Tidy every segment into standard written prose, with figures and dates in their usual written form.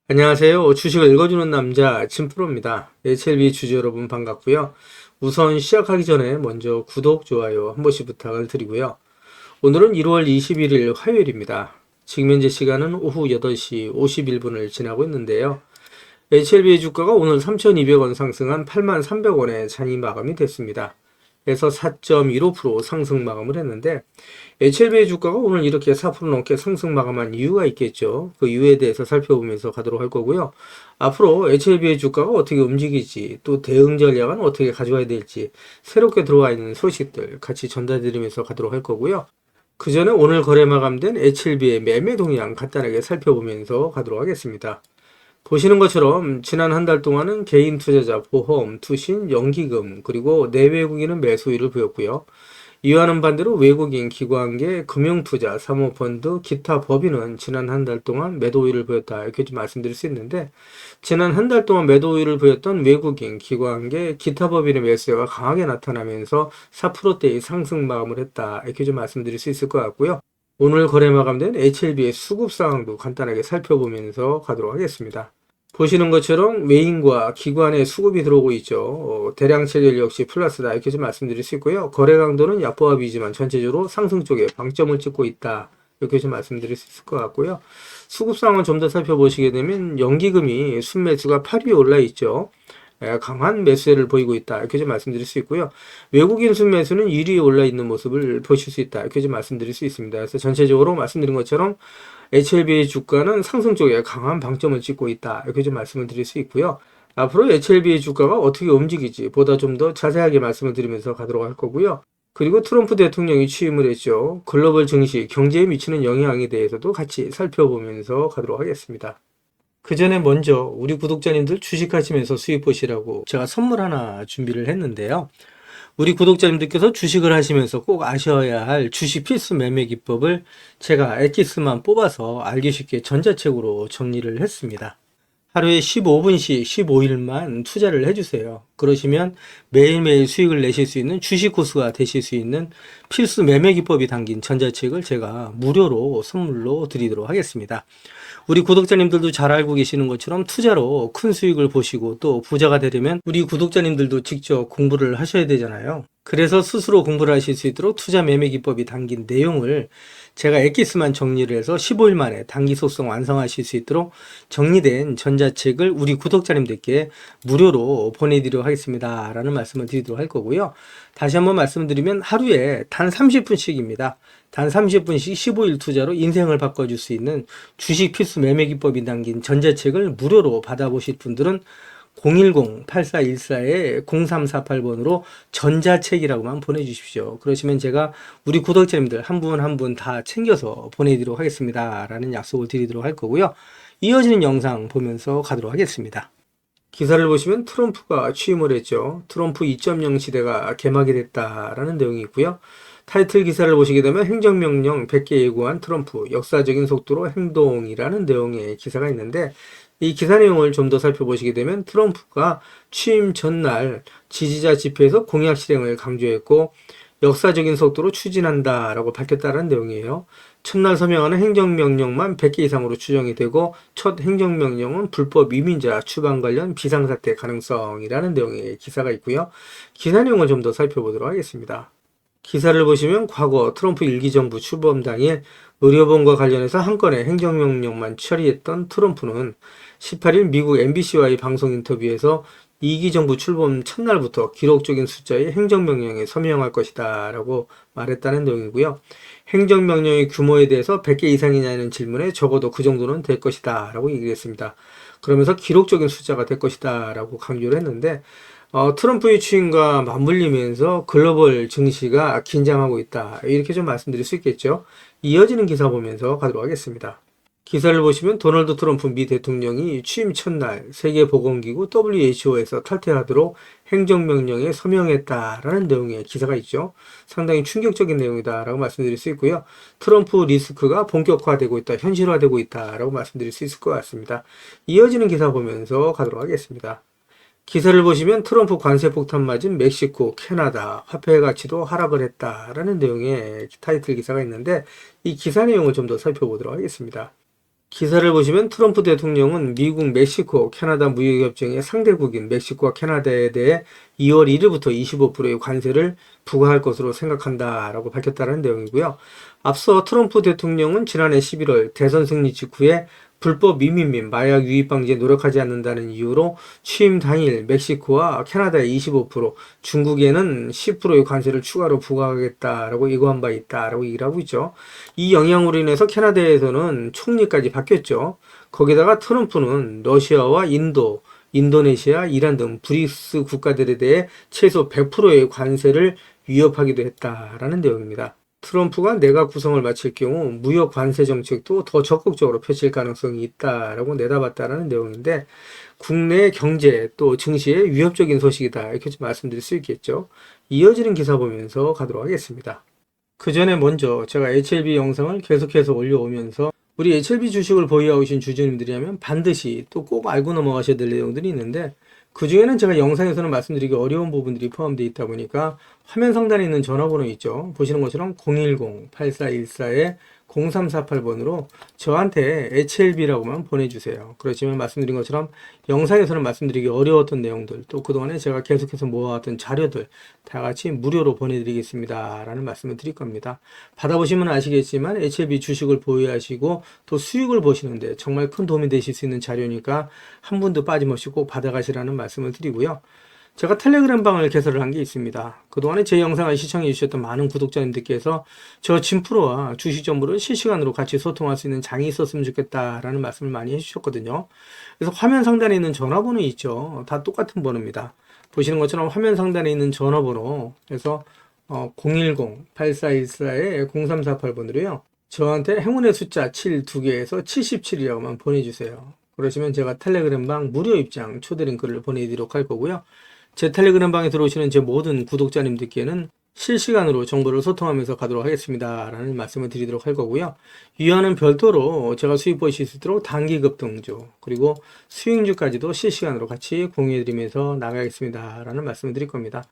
안녕하세요. 주식을 읽어주는 남자 진프로입니다. HLB 주주 여러분 반갑고요. 우선 시작하기 전에 먼저 구독, 좋아요 한 번씩 부탁을 드리고요. 오늘은 1월 21일 화요일입니다. 지금 현재 시간은 오후 8시 51분을 지나고 있는데요. HLB 주가가 오늘 3,200원 상승한 83,300원에 잔이 마감이 됐습니다. 그래서 4.15% 상승 마감을 했는데 HLB의 주가가 오늘 이렇게 4% 넘게 상승 마감한 이유가 있겠죠. 그 이유에 대해서 살펴보면서 가도록 할 거고요. 앞으로 HLB의 주가가 어떻게 움직일지, 또 대응 전략은 어떻게 가져와야 될지, 새롭게 들어와 있는 소식들 같이 전달드리면서 가도록 할 거고요. 그 전에 오늘 거래 마감된 HLB의 매매 동향 간단하게 살펴보면서 가도록 하겠습니다. 보시는 것처럼 지난 한 달 동안은 개인 투자자, 보험, 투신, 연기금, 그리고 내외국인은 매수율을 보였고요. 이와는 반대로 외국인, 기관계, 금융투자, 사모펀드, 기타 법인은 지난 한 달 동안 매도율을 보였다. 이렇게 좀 말씀드릴 수 있는데, 지난 한 달 동안 매도율을 보였던 외국인, 기관계, 기타 법인의 매수가 강하게 나타나면서 4%대의 상승 마감을 했다. 이렇게 좀 말씀드릴 수 있을 것 같고요. 오늘 거래 마감된 HLB의 수급 상황도 간단하게 살펴보면서 가도록 하겠습니다. 보시는 것처럼 외인과 기관의 수급이 들어오고 있죠. 대량 체결 역시 플러스다 이렇게 좀 말씀드릴 수 있고요. 거래 강도는 약보합이지만 전체적으로 상승 쪽에 방점을 찍고 있다. 이렇게 좀 말씀드릴 수 있을 것 같고요. 수급 상황을 좀 더 살펴보시게 되면 연기금이 순매수가 8위에 올라 있죠. 강한 매수세를 보이고 있다. 이렇게 좀 말씀드릴 수 있고요. 외국인 순매수는 1위에 올라 있는 모습을 보실 수 있다. 이렇게 좀 말씀드릴 수 있습니다. 그래서 전체적으로 말씀드린 것처럼 HLB의 주가는 상승 쪽에 강한 방점을 찍고 있다. 이렇게 좀 말씀을 드릴 수 있고요. 앞으로 HLB의 주가가 어떻게 움직일지 보다 좀 더 자세하게 말씀을 드리면서 가도록 할 거고요. 그리고 트럼프 대통령이 취임을 했죠. 글로벌 증시, 경제에 미치는 영향에 대해서도 같이 살펴보면서 가도록 하겠습니다. 그 전에 먼저 우리 구독자님들 주식하시면서 수익 보시라고 제가 선물 하나 준비를 했는데요. 우리 구독자님들께서 주식을 하시면서 꼭 아셔야 할 주식 필수 매매 기법을 제가 엑기스만 뽑아서 알기 쉽게 전자책으로 정리를 했습니다. 하루에 15분씩 15일만 투자를 해주세요. 그러시면 매일매일 수익을 내실 수 있는 주식 고수가 되실 수 있는 필수 매매 기법이 담긴 전자책을 제가 무료로 선물로 드리도록 하겠습니다. 우리 구독자님들도 잘 알고 계시는 것처럼 투자로 큰 수익을 보시고 또 부자가 되려면 우리 구독자님들도 직접 공부를 하셔야 되잖아요. 그래서 스스로 공부를 하실 수 있도록 투자 매매 기법이 담긴 내용을 제가 엑기스만 정리를 해서 15일 만에 단기 속성 완성하실 수 있도록 정리된 전자책을 우리 구독자님들께 무료로 보내드리도록 하겠습니다. 라는 말씀을 드리도록 할 거고요. 다시 한번 말씀드리면 하루에 단 30분씩입니다. 단 30분씩 15일 투자로 인생을 바꿔줄 수 있는 주식 필수 매매 기법이 담긴 전자책을 무료로 받아보실 분들은 010-8414-0348번으로 전자책이라고만 보내주십시오. 그러시면 제가 우리 구독자님들 한 분 한 분 다 챙겨서 보내드리도록 하겠습니다. 라는 약속을 드리도록 할 거고요. 이어지는 영상 보면서 가도록 하겠습니다. 기사를 보시면 트럼프가 취임을 했죠. 트럼프 2.0 시대가 개막이 됐다라는 내용이 있고요. 타이틀 기사를 보시게 되면 행정명령 100개 예고한 트럼프 역사적인 속도로 행동이라는 내용의 기사가 있는데 이 기사 내용을 좀 더 살펴보시게 되면 트럼프가 취임 전날 지지자 집회에서 공약 실행을 강조했고 역사적인 속도로 추진한다라고 밝혔다는 내용이에요. 첫날 서명하는 행정명령만 100개 이상으로 추정이 되고 첫 행정명령은 불법 이민자 추방 관련 비상사태 가능성이라는 내용의 기사가 있고요. 기사 내용을 좀 더 살펴보도록 하겠습니다. 기사를 보시면 과거 트럼프 1기 정부 출범 당일 의료보험과 관련해서 한 건의 행정명령만 처리했던 트럼프는 18일 미국 MBC와의 방송 인터뷰에서 2기 정부 출범 첫날부터 기록적인 숫자의 행정명령에 서명할 것이다 라고 말했다는 내용이고요. 행정명령의 규모에 대해서 100개 이상이냐는 질문에 적어도 그 정도는 될 것이다 라고 얘기를 했습니다. 그러면서 기록적인 숫자가 될 것이다 라고 강조를 했는데 트럼프의 취임과 맞물리면서 글로벌 증시가 긴장하고 있다. 이렇게 좀 말씀드릴 수 있겠죠. 이어지는 기사 보면서 가도록 하겠습니다. 기사를 보시면 도널드 트럼프 미 대통령이 취임 첫날 세계보건기구 WHO에서 탈퇴하도록 행정명령에 서명했다라는 내용의 기사가 있죠. 상당히 충격적인 내용이다라고 말씀드릴 수 있고요. 트럼프 리스크가 본격화되고 있다, 현실화되고 있다라고 말씀드릴 수 있을 것 같습니다. 이어지는 기사 보면서 가도록 하겠습니다. 기사를 보시면 트럼프 관세 폭탄 맞은 멕시코, 캐나다 화폐 가치도 하락을 했다라는 내용의 타이틀 기사가 있는데 이 기사 내용을 좀 더 살펴보도록 하겠습니다. 기사를 보시면 트럼프 대통령은 미국, 멕시코, 캐나다 무역협정의 상대국인 멕시코와 캐나다에 대해 2월 1일부터 25%의 관세를 부과할 것으로 생각한다라고 밝혔다는 내용이고요. 앞서 트럼프 대통령은 지난해 11월 대선 승리 직후에 불법 이민 및 마약 유입 방지에 노력하지 않는다는 이유로 취임 당일 멕시코와 캐나다에 25%, 중국에는 10%의 관세를 추가로 부과하겠다라고 예고한 바 있다라고 얘기를 하고 있죠. 이 영향으로 인해서 캐나다에서는 총리까지 바뀌었죠. 거기다가 트럼프는 러시아와 인도, 인도네시아, 이란 등 브릭스 국가들에 대해 최소 100%의 관세를 위협하기도 했다라는 내용입니다. 트럼프가 내각 구성을 마칠 경우 무역 관세 정책도 더 적극적으로 펼칠 가능성이 있다라고 내다봤다라는 내용인데, 국내 경제 또 증시에 위협적인 소식이다 이렇게 좀 말씀드릴 수 있겠죠. 이어지는 기사 보면서 가도록 하겠습니다. 그 전에 먼저 제가 HLB 영상을 계속해서 올려오면서 우리 HLB 주식을 보유하고 계신 주주님들이라면 반드시 또 꼭 알고 넘어가셔야 될 내용들이 있는데, 그 중에는 제가 영상에서는 말씀드리기 어려운 부분들이 포함되어 있다 보니까 화면 상단에 있는 전화번호 있죠. 보시는 것처럼 010-8414-0348번으로 저한테 HLB라고만 보내주세요. 그렇지만 말씀드린 것처럼 영상에서는 말씀드리기 어려웠던 내용들, 또 그동안에 제가 계속해서 모아왔던 자료들 다 같이 무료로 보내드리겠습니다 라는 말씀을 드릴 겁니다. 받아보시면 아시겠지만 HLB 주식을 보유하시고 또 수익을 보시는데 정말 큰 도움이 되실 수 있는 자료니까 한 분도 빠짐없이 꼭 받아가시라는 말씀을 드리고요. 제가 텔레그램 방을 개설을 한 게 있습니다. 그동안에 제 영상을 시청해 주셨던 많은 구독자님들께서 저 진프로와 주식 정보를 실시간으로 같이 소통할 수 있는 장이 있었으면 좋겠다라는 말씀을 많이 해주셨거든요. 그래서 화면 상단에 있는 전화번호 있죠. 다 똑같은 번호입니다. 보시는 것처럼 화면 상단에 있는 전화번호, 그래서 010-8414-0348번으로요. 저한테 행운의 숫자 7 2개에서 77이라고만 보내주세요. 그러시면 제가 텔레그램 방 무료 입장 초대 링크를 보내드리도록 할 거고요. 제 텔레그램 방에 들어오시는 제 모든 구독자님들께는 실시간으로 정보를 소통하면서 가도록 하겠습니다 라는 말씀을 드리도록 할 거고요. 이와는 별도로 제가 수익 보실 수 있도록 단기 급등주 그리고 수익주까지도 실시간으로 같이 공유해 드리면서 나가겠습니다 라는 말씀을 드릴 겁니다.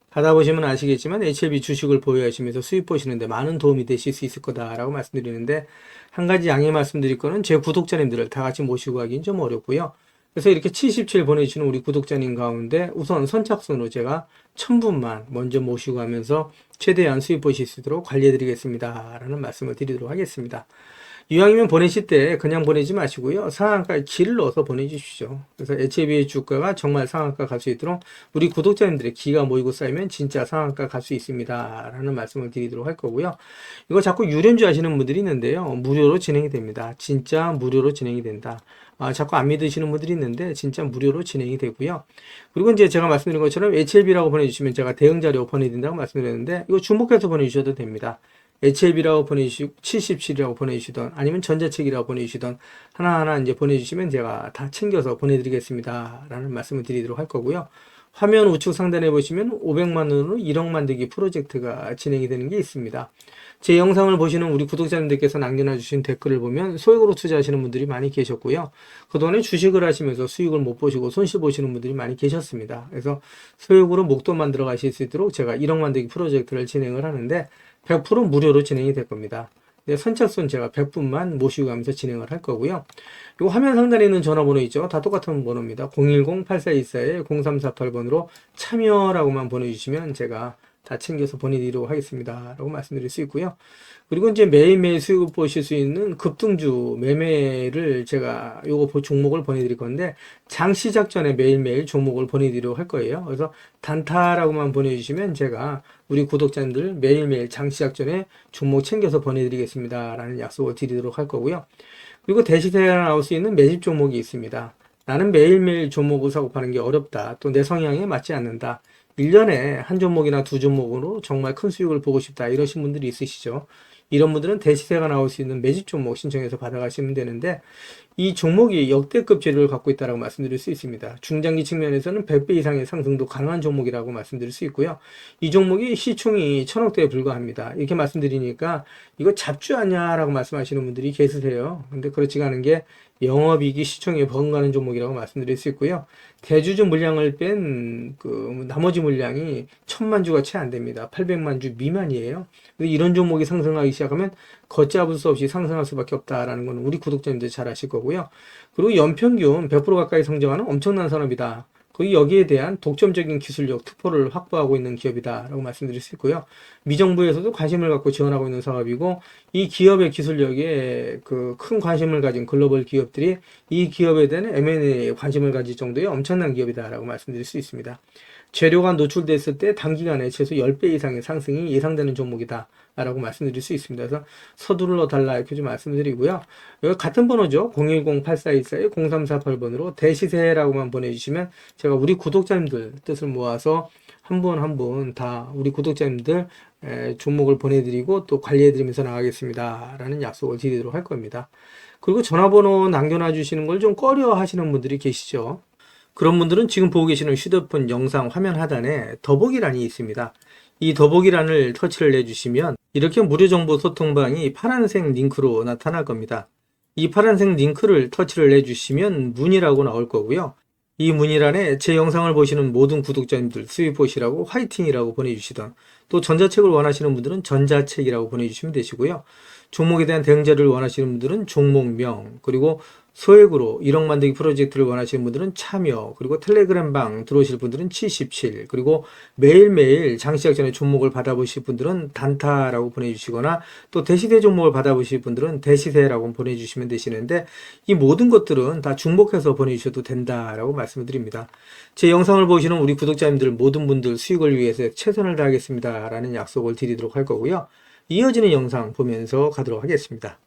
받아보시면 아시겠지만 HLB 주식을 보유하시면서 수익 보시는데 많은 도움이 되실 수 있을 거다라고 말씀드리는데, 한 가지 양해 말씀드릴 거는 제 구독자님들을 다 같이 모시고 가긴 좀 어렵고요. 그래서 이렇게 77 보내주시는 우리 구독자님 가운데 우선 선착순으로 제가 1000분만 먼저 모시고 가면서 최대한 수익 보실 수 있도록 관리해 드리겠습니다 라는 말씀을 드리도록 하겠습니다. 이왕이면 보내실 때 그냥 보내지 마시고요. 상한가에 기를 넣어서 보내주십시오. 그래서 HLB의 주가가 정말 상한가 갈 수 있도록 우리 구독자님들의 기가 모이고 쌓이면 진짜 상한가 갈 수 있습니다 라는 말씀을 드리도록 할 거고요. 이거 자꾸 유료인줄 아시는 분들이 있는데요. 무료로 진행이 됩니다. 진짜 무료로 진행이 된다. 자꾸 안 믿으시는 분들이 있는데 진짜 무료로 진행이 되고요. 그리고 이제 제가 말씀드린 것처럼 HLB라고 보내주시면 제가 대응 자료 보내드린다고 말씀드렸는데, 이거 주목해서 보내주셔도 됩니다. HLB라고 보내주시고 77이라고 보내주시던 아니면 전자책이라고 보내주시던 하나하나 이제 보내주시면 제가 다 챙겨서 보내드리겠습니다 라는 말씀을 드리도록 할 거고요. 화면 우측 상단에 보시면 500만원으로 1억 만들기 프로젝트가 진행이 되는 게 있습니다. 제 영상을 보시는 우리 구독자님들께서 남겨주신 댓글을 보면 소액으로 투자하시는 분들이 많이 계셨고요. 그동안에 주식을 하시면서 수익을 못 보시고 손실 보시는 분들이 많이 계셨습니다. 그래서 소액으로 목돈 만들어 가실 수 있도록 제가 1억 만들기 프로젝트를 진행을 하는데 100% 무료로 진행이 될 겁니다. 선착순 제가 100분만 모시고 가면서 진행을 할 거고요. 이 화면 상단에 있는 전화번호 있죠? 다 똑같은 번호입니다. 010-8424-0348번으로 참여라고만 보내주시면 제가 다 챙겨서 보내드리도록 하겠습니다 라고 말씀드릴 수 있고요. 그리고 이제 매일매일 수익을 보실 수 있는 급등주 매매를 제가 요거 종목을 보내드릴 건데, 장 시작 전에 매일매일 종목을 보내드리도록 할 거예요. 그래서 단타라고만 보내주시면 제가 우리 구독자님들 매일매일 장 시작 전에 종목 챙겨서 보내드리겠습니다 라는 약속을 드리도록 할 거고요. 그리고 대시세가 나올 수 있는 매집 종목이 있습니다. 나는 매일매일 종목을 사고 파는 게 어렵다, 또 내 성향에 맞지 않는다, 1년에 한 종목이나 두 종목으로 정말 큰 수익을 보고 싶다 이러신 분들이 있으시죠. 이런 분들은 대시세가 나올 수 있는 매집 종목 신청해서 받아가시면 되는데, 이 종목이 역대급 재료를 갖고 있다고 말씀드릴 수 있습니다. 중장기 측면에서는 100배 이상의 상승도 가능한 종목이라고 말씀드릴 수 있고요. 이 종목이 시총이 1000억대에 불과합니다. 이렇게 말씀드리니까 이거 잡주 아냐라고 말씀하시는 분들이 계세요. 근데 그렇지가 않은 게 영업이익이 시총에 버금가는 종목이라고 말씀드릴 수 있고요. 대주주 물량을 뺀 나머지 물량이 1000만 주가 채 안 됩니다. 800만 주 미만이에요. 이런 종목이 상승하기 시작하면 걷잡을 수 없이 상승할 수밖에 없다라는 건 우리 구독자님들 잘 아실 거고요. 그리고 연평균 100% 가까이 성장하는 엄청난 산업이다. 거의 여기에 대한 독점적인 기술력 투포를 확보하고 있는 기업이다라고 말씀드릴 수 있고요. 미정부에서도 관심을 갖고 지원하고 있는 사업이고, 이 기업의 기술력에 그 큰 관심을 가진 글로벌 기업들이 이 기업에 대한 M&A에 관심을 가질 정도의 엄청난 기업이다라고 말씀드릴 수 있습니다. 재료가 노출됐을 때 단기간에 최소 10배 이상의 상승이 예상되는 종목이다 라고 말씀드릴 수 있습니다. 그래서 서둘러 달라 이렇게 좀 말씀드리고요. 여기 같은 번호죠. 010-8424-0348번으로 대시세라고만 보내주시면 제가 우리 구독자님들 뜻을 모아서 한 분 한 분 다 우리 구독자님들 종목을 보내드리고 또 관리해드리면서 나가겠습니다 라는 약속을 드리도록 할 겁니다. 그리고 전화번호 남겨놔 주시는 걸 좀 꺼려 하시는 분들이 계시죠. 그런 분들은 지금 보고 계시는 휴대폰 영상 화면 하단에 더보기란이 있습니다. 이 더보기란을 터치를 해주시면 이렇게 무료 정보 소통방이 파란색 링크로 나타날 겁니다. 이 파란색 링크를 터치를 해주시면 문의라고 나올 거고요. 이 문의란에 제 영상을 보시는 모든 구독자님들 수익 보시라고 화이팅이라고 보내주시던, 또 전자책을 원하시는 분들은 전자책이라고 보내주시면 되시고요. 종목에 대한 대응 자료를 원하시는 분들은 종목명, 그리고 소액으로 1억 만들기 프로젝트를 원하시는 분들은 참여, 그리고 텔레그램방 들어오실 분들은 77, 그리고 매일매일 장시작 전에 종목을 받아보실 분들은 단타라고 보내주시거나, 또 대시세 종목을 받아보실 분들은 대시세라고 보내주시면 되시는데, 이 모든 것들은 다 중복해서 보내주셔도 된다라고 말씀을 드립니다. 제 영상을 보시는 우리 구독자님들 모든 분들 수익을 위해서 최선을 다하겠습니다 라는 약속을 드리도록 할 거고요. 이어지는 영상 보면서 가도록 하겠습니다.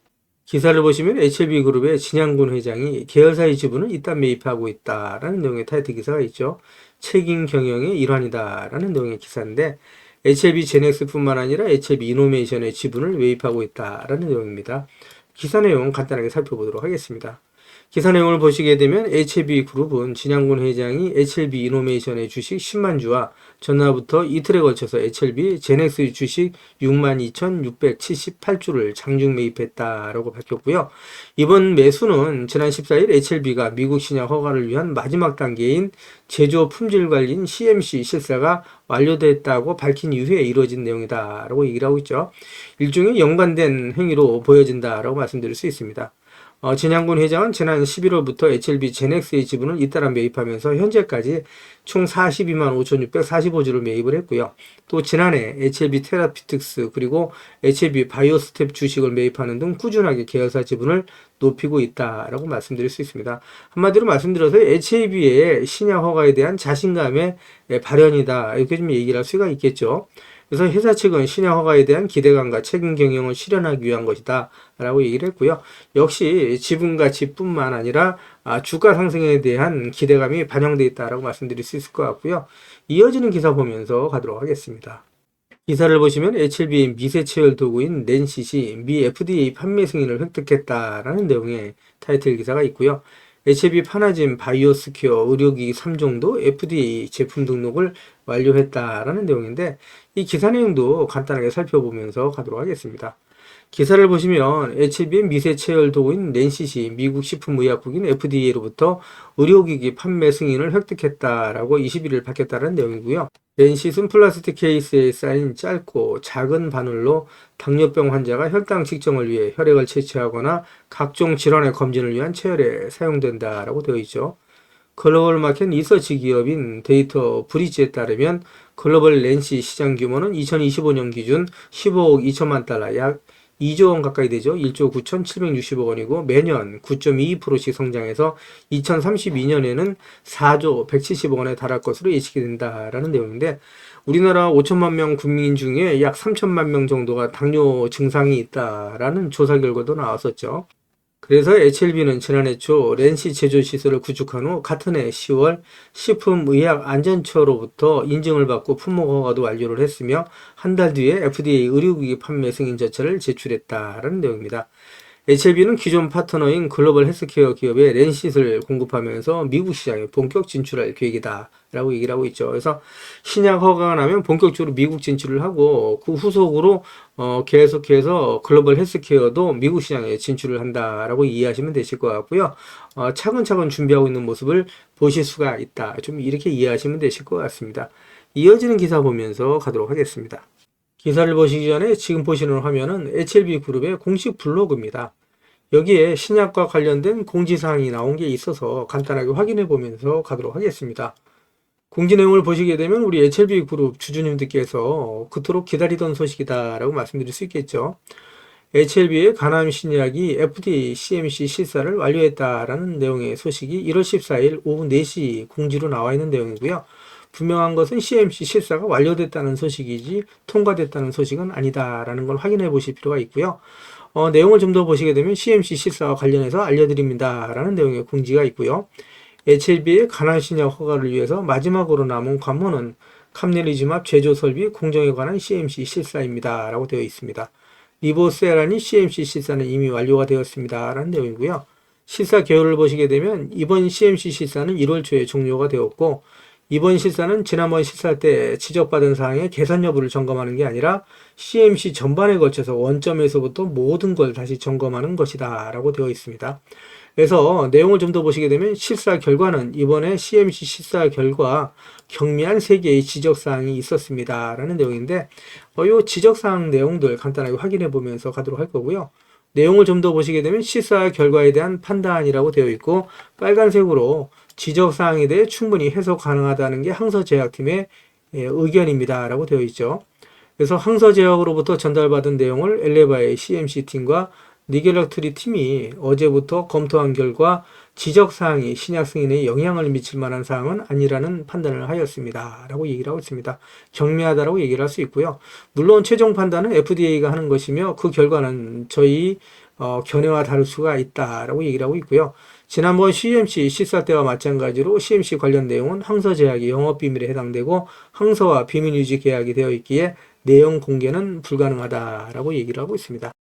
기사를 보시면 HLB그룹의 진양군 회장이 계열사의 지분을 이딴 매입하고 있다라는 내용의 타이틀 기사가 있죠. 책임 경영의 일환이다라는 내용의 기사인데, HLB 제넥스뿐만 아니라 HLB 이노메이션의 지분을 매입하고 있다라는 내용입니다. 기사 내용 간단하게 살펴보도록 하겠습니다. 기사 내용을 보시게 되면 HLB그룹은 진양군 회장이 HLB 이노메이션의 주식 10만 주와 전날부터 이틀에 걸쳐서 HLB 제넥스 주식 62,678주를 장중 매입했다라고 밝혔고요. 이번 매수는 지난 14일 HLB가 미국 신약 허가를 위한 마지막 단계인 제조 품질 관리인 CMC 실사가 완료됐다고 밝힌 이후에 이루어진 내용이다라고 얘기를 하고 있죠. 일종의 연관된 행위로 보여진다라고 말씀드릴 수 있습니다. 진양군 회장은 지난 11월부터 HLB 제넥스의 지분을 잇따라 매입하면서 현재까지 총 42만 5,645주를 매입을 했고요. 또 지난해 HLB 테라피틱스 그리고 HLB 바이오스텝 주식을 매입하는 등 꾸준하게 계열사 지분을 높이고 있다라고 말씀드릴 수 있습니다. 한마디로 말씀드려서 HLB의 신약 허가에 대한 자신감의 발현이다, 이렇게 좀 얘기를 할 수가 있겠죠. 그래서 회사 측은 신약 허가에 대한 기대감과 책임 경영을 실현하기 위한 것이다 라고 얘기를 했고요. 역시 지분 가치뿐만 아니라 주가 상승에 대한 기대감이 반영되어 있다라고 말씀드릴 수 있을 것 같고요. 이어지는 기사 보면서 가도록 하겠습니다. 기사를 보시면 HLB 미세 체열 도구인 낸시시 미 FDA 판매 승인을 획득했다라는 내용의 타이틀 기사가 있고요. HLB 파나진 바이오스퀘어 의료기기 3종도 FDA 제품 등록을 완료했다라는 내용인데, 이 기사 내용도 간단하게 살펴보면서 가도록 하겠습니다. 기사를 보시면 HLB의 미세 체열 도구인 낸시시 미국 식품의약국인 FDA로부터 의료기기 판매 승인을 획득했다라고 21일 밝혔다는 내용이고요. 낸시스는 플라스틱 케이스에 쌓인 짧고 작은 바늘로 당뇨병 환자가 혈당 측정을 위해 혈액을 채취하거나 각종 질환의 검진을 위한 체열에 사용된다라고 되어 있죠. 글로벌 마켓 리서치 기업인 데이터 브리지에 따르면 글로벌 렌시 시장 규모는 2025년 기준 15억 2천만 달러, 약 2조 원 가까이 되죠. 1조 9,760억 원이고 매년 9.22%씩 성장해서 2032년에는 4조 170억 원에 달할 것으로 예측이 된다라는 내용인데, 우리나라 5천만 명 국민 중에 약 3천만 명 정도가 당뇨 증상이 있다라는 조사 결과도 나왔었죠. 그래서 HLB는 지난해 초 렌시 제조 시설을 구축한 후 같은 해 10월 식품의약안전처로부터 인증을 받고 품목 허가도 완료를 했으며 한 달 뒤에 FDA 의료기기 판매 승인 절차를 제출했다라는 내용입니다. HLB는 기존 파트너인 글로벌 헬스케어 기업에 렌시를 공급하면서 미국 시장에 본격 진출할 계획이다 라고 얘기를 하고 있죠. 그래서 신약 허가가 나면 본격적으로 미국 진출을 하고, 그 후속으로 계속해서 글로벌 헬스케어도 미국 시장에 진출을 한다라고 이해하시면 되실 것 같고요. 차근차근 준비하고 있는 모습을 보실 수가 있다, 좀 이렇게 이해하시면 되실 것 같습니다. 이어지는 기사 보면서 가도록 하겠습니다. 기사를 보시기 전에 지금 보시는 화면은 HLB 그룹의 공식 블로그입니다. 여기에 신약과 관련된 공지사항이 나온 게 있어서 간단하게 확인해 보면서 가도록 하겠습니다. 공지 내용을 보시게 되면 우리 HLB 그룹 주주님들께서 그토록 기다리던 소식이다라고 말씀드릴 수 있겠죠. HLB의 간암 신약이 FDA CMC 실사를 완료했다라는 내용의 소식이 1월 14일 오후 4시 공지로 나와 있는 내용이고요. 분명한 것은 CMC 실사가 완료됐다는 소식이지 통과됐다는 소식은 아니다라는 걸 확인해 보실 필요가 있고요. 내용을 좀 더 보시게 되면 CMC 실사와 관련해서 알려드립니다라는 내용의 공지가 있고요. HLB의 간암 신약 허가를 위해서 마지막으로 남은 관문은 캄넬리즈맙 제조 설비 공정에 관한 CMC 실사입니다 라고 되어 있습니다. 리보세라니 CMC 실사는 이미 완료가 되었습니다 라는 내용이고요. 실사 개요를 보시게 되면 이번 CMC 실사는 1월 초에 종료가 되었고, 이번 실사는 지난번 실사 때 지적받은 사항의 개선 여부를 점검하는 게 아니라 CMC 전반에 걸쳐서 원점에서부터 모든 걸 다시 점검하는 것이다 라고 되어 있습니다. 그래서 내용을 좀 더 보시게 되면 실사 결과는 이번에 CMC 실사 결과 경미한 3개의 지적사항이 있었습니다 라는 내용인데, 이 지적사항 내용들 간단하게 확인해 보면서 가도록 할 거고요. 내용을 좀 더 보시게 되면 실사 결과에 대한 판단이라고 되어 있고, 빨간색으로 지적사항에 대해 충분히 해석 가능하다는 게 항서제약팀의 의견입니다 라고 되어 있죠. 그래서 항서제약으로부터 전달받은 내용을 엘레바의 CMC팀과 니겔락트리 팀이 어제부터 검토한 결과 지적사항이 신약 승인에 영향을 미칠 만한 사항은 아니라는 판단을 하였습니다 라고 얘기를 하고 있습니다. 경미하다라고 얘기를 할 수 있고요. 물론 최종 판단은 FDA가 하는 것이며 그 결과는 저희 견해와 다를 수가 있다라고 얘기를 하고 있고요. 지난번 CMC 실사 때와 마찬가지로 CMC 관련 내용은 항서제약이 영업비밀에 해당되고 항서와 비밀유지 계약이 되어 있기에 내용 공개는 불가능하다라고 얘기를 하고 있습니다.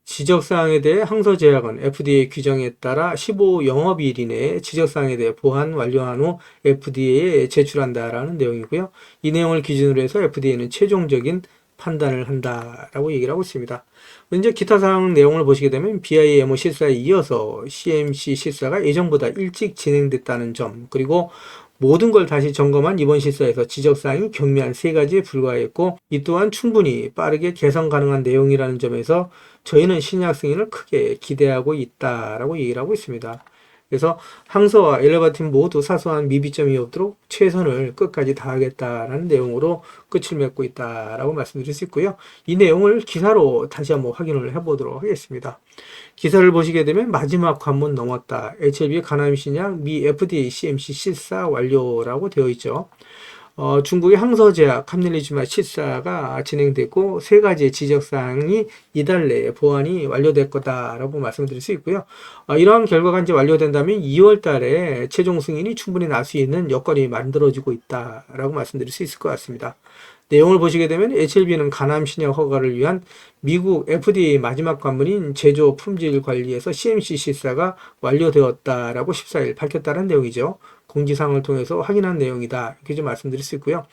지적사항에 대해 항서제약은 FDA 규정에 따라 15 영업일 이내에 지적사항에 대해 보완 완료한 후 FDA에 제출한다라는 내용이고요. 이 내용을 기준으로 해서 FDA는 최종적인 판단을 한다라고 얘기를 하고 있습니다. 이제 기타 사항 내용을 보시게 되면 BIMO 실사에 이어서 CMC 실사가 예정보다 일찍 진행됐다는 점, 그리고 모든 걸 다시 점검한 이번 실사에서 지적사항이 경미한 3가지에 불과했고, 이 또한 충분히 빠르게 개선 가능한 내용이라는 점에서 저희는 신약 승인을 크게 기대하고 있다라고 얘기를 하고 있습니다. 그래서 항서와 엘레바팀 모두 사소한 미비점이 없도록 최선을 끝까지 다하겠다라는 내용으로 끝을 맺고 있다라고 말씀드릴 수 있고요. 이 내용을 기사로 다시 한번 확인을 해보도록 하겠습니다. 기사를 보시게 되면 마지막 관문 넘었다. HLB 간암 신약 미 FDA CMC 실사 완료라고 되어 있죠. 중국의 항서제약 캄넬리즈맙 실사가 진행됐고 3가지의 지적사항이 이달 내에 보완이 완료될 거다라고 말씀드릴 수 있고요. 이러한 결과가 이제 완료된다면 2월 달에 최종 승인이 충분히 날 수 있는 여건이 만들어지고 있다라고 말씀드릴 수 있을 것 같습니다. 내용을 보시게 되면 HLB는 간암 신약 허가를 위한 미국 FDA 마지막 관문인 제조 품질 관리에서 CMC 실사가 완료되었다라고 14일 밝혔다는 내용이죠. 공지사항을 통해서 확인한 내용이다 이렇게 좀 말씀드릴 수 있고요.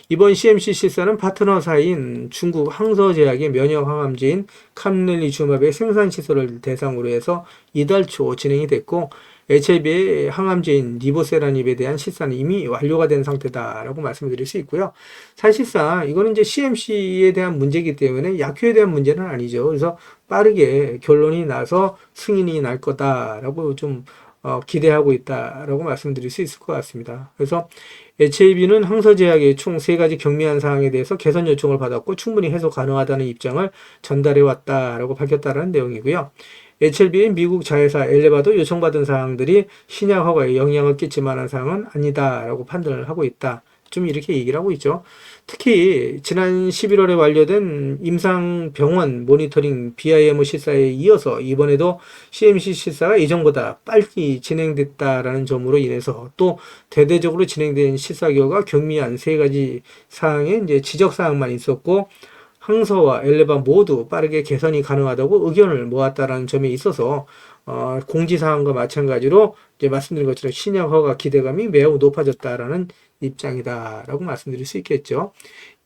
이번 CMC 실사는 파트너사인 중국 항서제약의 면역항암제인 캄넬리주맙의 생산시설을 대상으로 해서 이달 초 진행이 됐고, HIV의 항암제인 리보세라닙에 대한 실사는 이미 완료가 된 상태다라고 말씀드릴 수 있고요. 사실상 이거는 이제 CMC에 대한 문제이기 때문에 약효에 대한 문제는 아니죠. 그래서 빠르게 결론이 나서 승인이 날 거다라고 좀 기대하고 있다라고 말씀드릴 수 있을 것 같습니다. 그래서 HAB는 항서제약의 총 3가지 경미한 사항에 대해서 개선 요청을 받았고 충분히 해소 가능하다는 입장을 전달해 왔다라고 밝혔다는 내용이고요. HLB의 미국 자회사 엘레바도 요청받은 사항들이 신약 허가에 영향을 끼칠 만한 사항은 아니다라고 판단을 하고 있다. 좀 이렇게 얘기를 하고 있죠. 특히 지난 11월에 완료된 임상병원 모니터링 BIMO 실사에 이어서 이번에도 CMC 실사가 예정보다 빨리 진행됐다라는 점으로 인해서 또 대대적으로 진행된 실사 결과 경미한 3가지 사항에 이제 지적 사항만 있었고, 항서와 엘레바 모두 빠르게 개선이 가능하다고 의견을 모았다라는 점에 있어서 공지사항과 마찬가지로 이제 말씀드린 것처럼 신약 허가 기대감이 매우 높아졌다라는 입장이다라고 말씀드릴 수 있겠죠.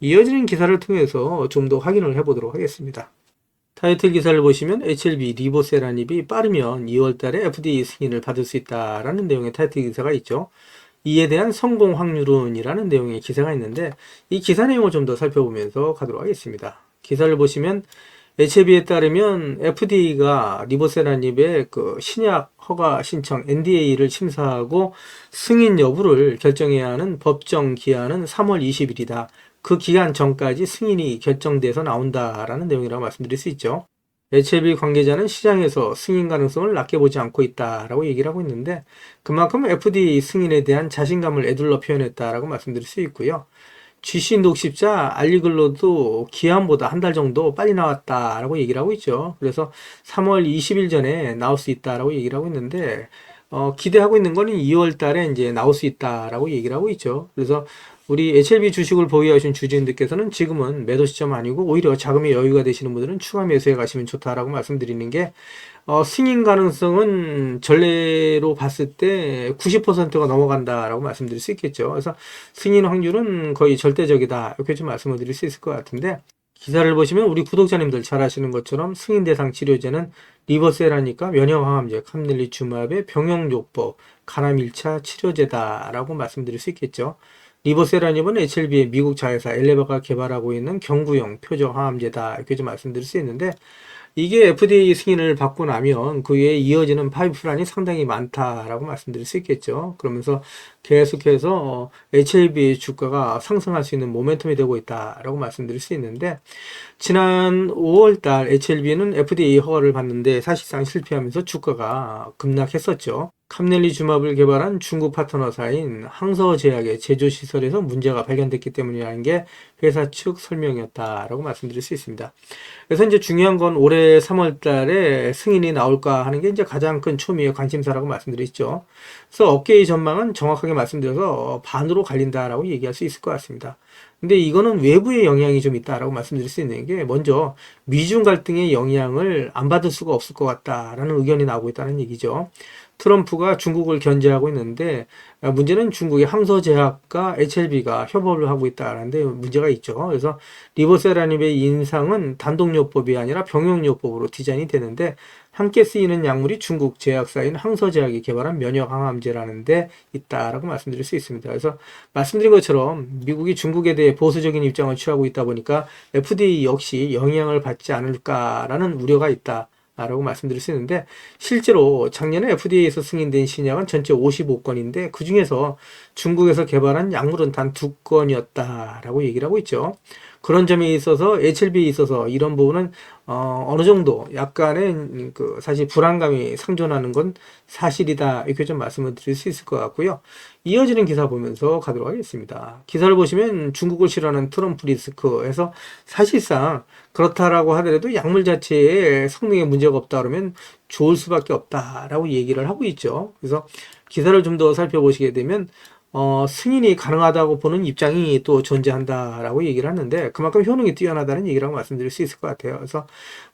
이어지는 기사를 통해서 좀 더 확인을 해보도록 하겠습니다. 타이틀 기사를 보시면 HLB 리보세라닙이 빠르면 2월 달에 FDA 승인을 받을 수 있다라는 내용의 타이틀 기사가 있죠. 이에 대한 성공 확률은이라는 내용의 기사가 있는데 이 기사 내용을 좀 더 살펴보면서 가도록 하겠습니다. 기사를 보시면 HLB에 따르면 FDA가 리보세라닙의 그 신약 허가 신청 NDA를 심사하고 승인 여부를 결정해야 하는 법정 기한은 3월 20일이다. 그 기간 전까지 승인이 결정돼서 나온다라는 내용이라고 말씀드릴 수 있죠. HLB 관계자는 시장에서 승인 가능성을 낮게 보지 않고 있다라고 얘기를 하고 있는데 그만큼 FDA 승인에 대한 자신감을 에둘러 표현했다라고 말씀드릴 수 있고요. GC 녹십자 알리글로도 기한보다 한 달 정도 빨리 나왔다라고 얘기를 하고 있죠. 그래서 3월 20일 전에 나올 수 있다라고 얘기를 하고 있는데 기대하고 있는 거는 2월 달에 이제 나올 수 있다라고 얘기를 하고 있죠. 그래서 우리 HLB 주식을 보유하신 주주님들께서는 지금은 매도 시점 아니고 오히려 자금의 여유가 되시는 분들은 추가 매수해 가시면 좋다라고 말씀드리는 게 승인 가능성은 전례로 봤을 때 90%가 넘어간다라고 말씀드릴 수 있겠죠. 그래서 승인 확률은 거의 절대적이다. 이렇게 좀 말씀을 드릴 수 있을 것 같은데 기사를 보시면 우리 구독자님들 잘 아시는 것처럼 승인 대상 치료제는 리버셀하니까 면역항암제, 캄넬리주맙의 병용요법, 간암 1차 치료제다라고 말씀드릴 수 있겠죠. 리보세라닙은 HLB의 미국 자회사 엘레바가 개발하고 있는 경구용 표적 항암제다 이렇게 좀 말씀드릴 수 있는데 이게 FDA 승인을 받고 나면 그 외에 이어지는 파이프라인이 상당히 많다라고 말씀드릴 수 있겠죠. 그러면서 계속해서 HLB 주가가 상승할 수 있는 모멘텀이 되고 있다라고 말씀드릴 수 있는데 지난 5월달 HLB는 FDA 허가를 받는데 사실상 실패하면서 주가가 급락했었죠. 캄넬리주맙을 개발한 중국 파트너사인 항서제약의 제조시설에서 문제가 발견됐기 때문이라는 게 회사 측 설명이었다라고 말씀드릴 수 있습니다. 그래서 이제 중요한 건 올해 3월 달에 승인이 나올까 하는 게 이제 가장 큰 초미의 관심사라고 말씀드렸죠. 그래서 업계의 전망은 정확하게 말씀드려서 반으로 갈린다라고 얘기할 수 있을 것 같습니다. 근데 이거는 외부의 영향이 좀 있다라고 말씀드릴 수 있는 게 먼저 미중 갈등의 영향을 안 받을 수가 없을 것 같다라는 의견이 나오고 있다는 얘기죠. 트럼프가 중국을 견제하고 있는데 문제는 중국의 항서제약과 HLB가 협업을 하고 있다는데 문제가 있죠. 그래서 리보세라닙의 인상은 단독요법이 아니라 병용요법으로 디자인이 되는데 함께 쓰이는 약물이 중국 제약사인 항서제약이 개발한 면역항암제라는 데 있다라고 말씀드릴 수 있습니다. 그래서 말씀드린 것처럼 미국이 중국에 대해 보수적인 입장을 취하고 있다 보니까 FDA 역시 영향을 받지 않을까라는 우려가 있다. 라고 말씀드릴 수 있는데 실제로 작년에 FDA에서 승인된 신약은 전체 55건인데 그 중에서 중국에서 개발한 약물은 단 2건이었다라고 얘기를 하고 있죠. 그런 점에 있어서 HLB에 있어서 이런 부분은 어느 정도 약간의 그 사실 불안감이 상존하는 건 사실이다 이렇게 좀 말씀을 드릴 수 있을 것 같고요. 이어지는 기사 보면서 가도록 하겠습니다. 기사를 보시면 중국을 싫어하는 트럼프 리스크에서 사실상 그렇다라고 하더라도 약물 자체에 성능에 문제가 없다 그러면 좋을 수밖에 없다라고 얘기를 하고 있죠. 그래서 기사를 좀 더 살펴보시게 되면 승인이 가능하다고 보는 입장이 또 존재한다라고 얘기를 하는데 그만큼 효능이 뛰어나다는 얘기라고 말씀드릴 수 있을 것 같아요. 그래서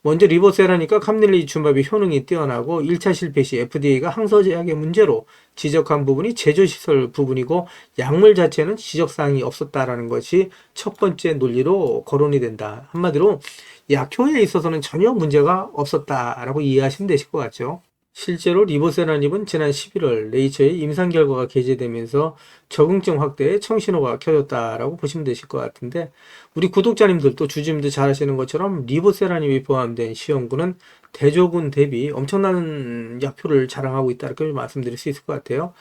먼저 리보세라니까 캄넬리주맙이 효능이 뛰어나고 1차 실패 시 FDA가 항서제약의 문제로 지적한 부분이 제조시설 부분이고 약물 자체는 지적사항이 없었다라는 것이 첫 번째 논리로 거론이 된다. 한마디로 약효에 있어서는 전혀 문제가 없었다라고 이해하시면 되실 것 같죠. 실제로 리보세라닙은 지난 11월 네이처에 임상 결과가 게재되면서 적응증 확대에 청신호가 켜졌다라고 보시면 되실 것 같은데 우리 구독자님들 또 주주님들 잘 아시는 것처럼 리보세라닙이 포함된 시험군은 대조군 대비 엄청난 약효를 자랑하고 있다 이렇게 말씀드릴 수 있을 것 같아요.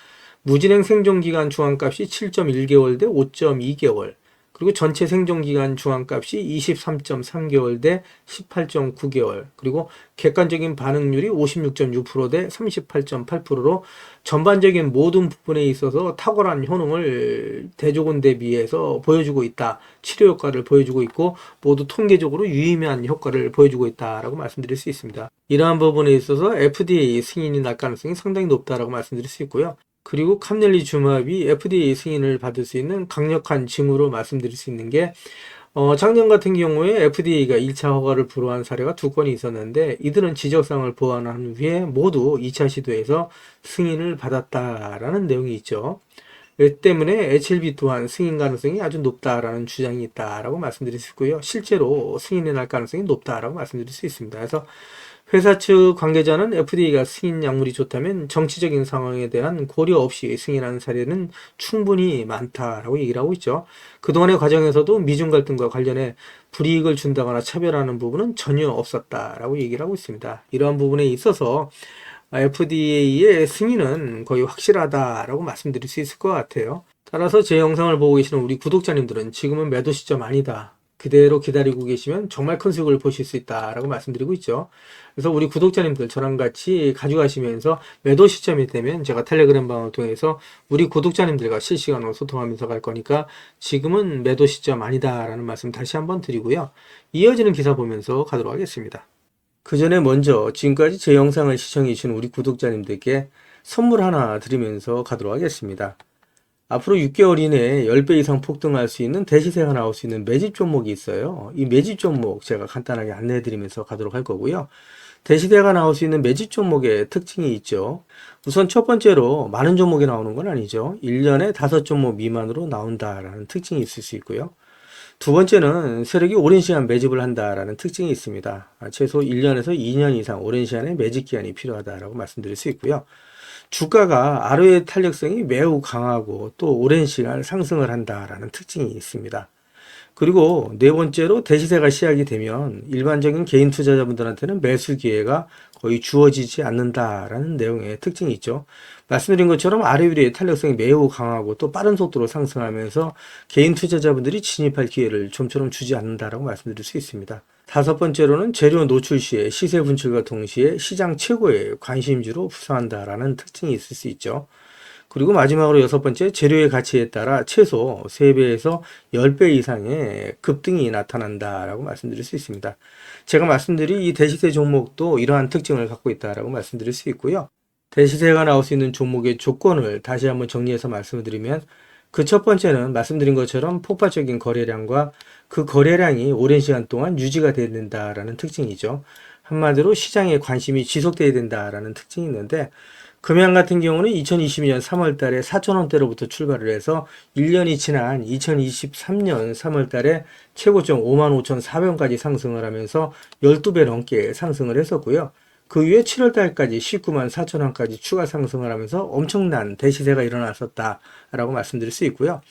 무진행 생존기간 중앙값이 7.1개월 대 5.2개월 그리고 전체 생존기간 중앙값이 23.3개월 대 18.9개월 그리고 객관적인 반응률이 56.6%대 38.8%로 전반적인 모든 부분에 있어서 탁월한 효능을 대조군 대비해서 보여주고 있다. 치료 효과를 보여주고 있고 모두 통계적으로 유의미한 효과를 보여주고 있다라고 말씀드릴 수 있습니다. 이러한 부분에 있어서 FDA 승인이 날 가능성이 상당히 높다라고 말씀드릴 수 있고요. 그리고 캄넬리주맙이 FDA 승인을 받을 수 있는 강력한 징후로 말씀드릴 수 있는 게 작년 같은 경우에 FDA가 1차 허가를 불허한 사례가 2건이 있었는데 이들은 지적사항을 보완한 후에 모두 2차 시도에서 승인을 받았다라는 내용이 있죠. 이 때문에 HLB 또한 승인 가능성이 아주 높다라는 주장이 있다라고 말씀드릴 수 있고요. 실제로 승인이 날 가능성이 높다라고 말씀드릴 수 있습니다. 그래서 회사 측 관계자는 FDA가 승인 약물이 좋다면 정치적인 상황에 대한 고려 없이 승인하는 사례는 충분히 많다라고 얘기를 하고 있죠. 그동안의 과정에서도 미중 갈등과 관련해 불이익을 준다거나 차별하는 부분은 전혀 없었다라고 얘기를 하고 있습니다. 이러한 부분에 있어서 FDA의 승인은 거의 확실하다라고 말씀드릴 수 있을 것 같아요. 따라서 제 영상을 보고 계시는 우리 구독자님들은 지금은 매도 시점 아니다. 그대로 기다리고 계시면 정말 큰 수익을 보실 수 있다라고 말씀드리고 있죠. 그래서 우리 구독자님들 저랑 같이 가져가시면서 매도 시점이 되면 제가 텔레그램 방을 통해서 우리 구독자님들과 실시간으로 소통하면서 갈 거니까 지금은 매도 시점 아니다라는 말씀 다시 한번 드리고요. 이어지는 기사 보면서 가도록 하겠습니다. 그 전에 먼저 지금까지 제 영상을 시청해 주신 우리 구독자님들께 선물 하나 드리면서 가도록 하겠습니다. 앞으로 6개월 이내에 10배 이상 폭등할 수 있는 대시세가 나올 수 있는 매집 종목이 있어요. 이 매집 종목 제가 간단하게 안내해 드리면서 가도록 할 거고요. 대시세가 나올 수 있는 매집 종목의 특징이 있죠. 우선 첫 번째로 많은 종목이 나오는 건 아니죠. 1년에 5종목 미만으로 나온다라는 특징이 있을 수 있고요. 두 번째는 세력이 오랜 시간 매집을 한다라는 특징이 있습니다. 최소 1년에서 2년 이상 오랜 시간의 매집 기간이 필요하다라고 말씀드릴 수 있고요. 주가가 ROE 탄력성이 매우 강하고 또 오랜 시간 상승을 한다라는 특징이 있습니다. 그리고 네 번째로 대시세가 시작이 되면 일반적인 개인 투자자분들한테는 매수 기회가 거의 주어지지 않는다라는 내용의 특징이 있죠. 말씀드린 것처럼 ROE의 탄력성이 매우 강하고 또 빠른 속도로 상승하면서 개인 투자자분들이 진입할 기회를 좀처럼 주지 않는다라고 말씀드릴 수 있습니다. 다섯 번째로는 재료 노출 시에 시세 분출과 동시에 시장 최고의 관심주로 부상한다라는 특징이 있을 수 있죠. 그리고 마지막으로 여섯 번째, 재료의 가치에 따라 최소 3배에서 10배 이상의 급등이 나타난다라고 말씀드릴 수 있습니다. 제가 말씀드린 이 대시세 종목도 이러한 특징을 갖고 있다라고 말씀드릴 수 있고요. 대시세가 나올 수 있는 종목의 조건을 다시 한번 정리해서 말씀을 드리면 그 첫 번째는 말씀드린 것처럼 폭발적인 거래량과 그 거래량이 오랜 시간 동안 유지가 돼야 된다라는 특징이죠. 한마디로 시장에 관심이 지속돼야 된다라는 특징이 있는데 금양 같은 경우는 2022년 3월 달에 4,000원대로부터 출발을 해서 1년이 지난 2023년 3월 달에 최고점 55,400원까지 상승을 하면서 12배 넘게 상승을 했었고요. 그 이후에 7월 달까지 194,000원까지 추가 상승을 하면서 엄청난 대시세가 일어났었다라고 말씀드릴 수 있고요.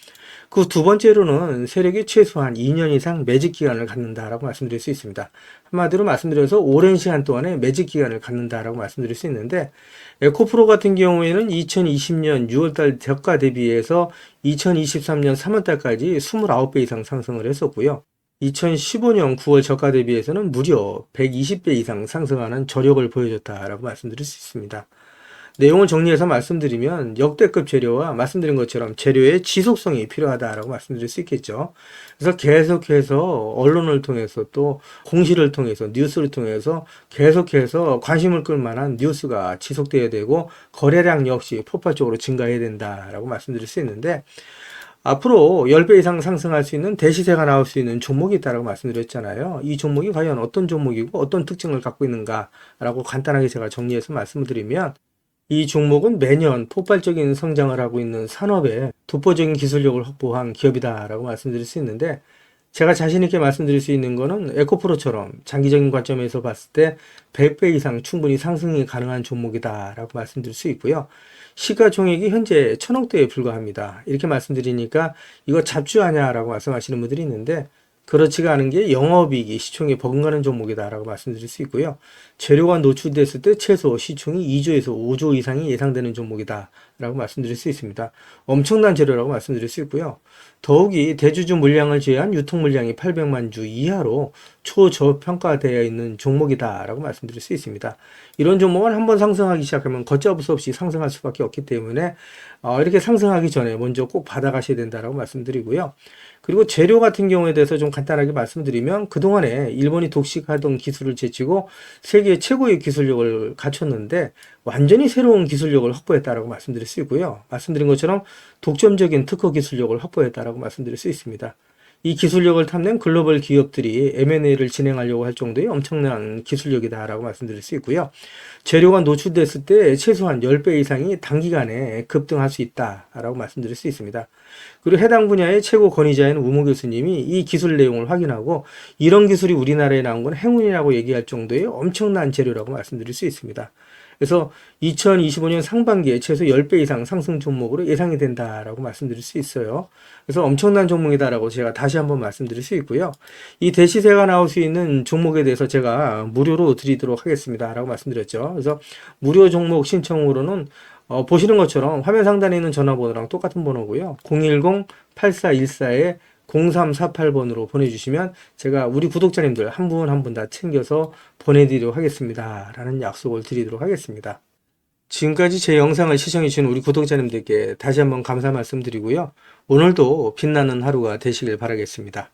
그 두 번째로는 세력이 최소한 2년 이상 매집 기간을 갖는다라고 말씀드릴 수 있습니다. 한마디로 말씀드려서 오랜 시간 동안에 매집 기간을 갖는다라고 말씀드릴 수 있는데 에코프로 같은 경우에는 2020년 6월달 저가 대비해서 2023년 3월달까지 29배 이상 상승을 했었고요. 2015년 9월 저가 대비해서는 무려 120배 이상 상승하는 저력을 보여줬다라고 말씀드릴 수 있습니다. 내용을 정리해서 말씀드리면 역대급 재료와 말씀드린 것처럼 재료의 지속성이 필요하다라고 말씀드릴 수 있겠죠. 그래서 계속해서 언론을 통해서 또 공시를 통해서 뉴스를 통해서 계속해서 관심을 끌 만한 뉴스가 지속돼야 되고 거래량 역시 폭발적으로 증가해야 된다라고 말씀드릴 수 있는데 앞으로 10배 이상 상승할 수 있는 대시세가 나올 수 있는 종목이 있다고 말씀드렸잖아요. 이 종목이 과연 어떤 종목이고 어떤 특징을 갖고 있는가라고 간단하게 제가 정리해서 말씀을 드리면 이 종목은 매년 폭발적인 성장을 하고 있는 산업에 독보적인 기술력을 확보한 기업이다라고 말씀드릴 수 있는데 제가 자신 있게 말씀드릴 수 있는 거는 에코프로처럼 장기적인 관점에서 봤을 때 100배 이상 충분히 상승이 가능한 종목이다라고 말씀드릴 수 있고요. 시가총액이 현재 1,000억대에 불과합니다. 이렇게 말씀드리니까 이거 잡주하냐라고 말씀하시는 분들이 있는데 그렇지가 않은 게 영업이익이 시총에 버금가는 종목이다라고 말씀드릴 수 있고요. 재료가 노출됐을 때 최소 시총이 2조에서 5조 이상이 예상되는 종목이다라고 말씀드릴 수 있습니다. 엄청난 재료라고 말씀드릴 수 있고요. 더욱이 대주주 물량을 제외한 유통 물량이 800만 주 이하로 초저평가되어 있는 종목이다라고 말씀드릴 수 있습니다. 이런 종목은 한번 상승하기 시작하면 걷잡을 수 없이 상승할 수밖에 없기 때문에 이렇게 상승하기 전에 먼저 꼭 받아가셔야 된다라고 말씀드리고요. 그리고 재료 같은 경우에 대해서 좀 간단하게 말씀드리면 그동안에 일본이 독식하던 기술을 제치고 세계 최고의 기술력을 갖췄는데 완전히 새로운 기술력을 확보했다라고 말씀드릴 수 있고요. 말씀드린 것처럼 독점적인 특허 기술력을 확보했다라고 말씀드릴 수 있습니다. 이 기술력을 탐낸 글로벌 기업들이 M&A를 진행하려고 할 정도의 엄청난 기술력이다라고 말씀드릴 수 있고요. 재료가 노출됐을 때 최소한 10배 이상이 단기간에 급등할 수 있다라고 말씀드릴 수 있습니다. 그리고 해당 분야의 최고 권위자인 우모 교수님이 이 기술 내용을 확인하고 이런 기술이 우리나라에 나온 건 행운이라고 얘기할 정도의 엄청난 재료라고 말씀드릴 수 있습니다. 그래서 2025년 상반기에 최소 10배 이상 상승 종목으로 예상이 된다라고 말씀드릴 수 있어요. 그래서 엄청난 종목이다라고 제가 다시 한번 말씀드릴 수 있고요. 이 대시세가 나올 수 있는 종목에 대해서 제가 무료로 드리도록 하겠습니다. 라고 말씀드렸죠. 그래서 무료 종목 신청으로는 보시는 것처럼 화면 상단에 있는 전화번호랑 똑같은 번호고요. 010-8414에 0348번으로 보내주시면 제가 우리 구독자님들 한 분 한 분 다 챙겨서 보내드리도록 하겠습니다. 라는 약속을 드리도록 하겠습니다. 지금까지 제 영상을 시청해주신 우리 구독자님들께 다시 한번 감사 말씀드리고요. 오늘도 빛나는 하루가 되시길 바라겠습니다.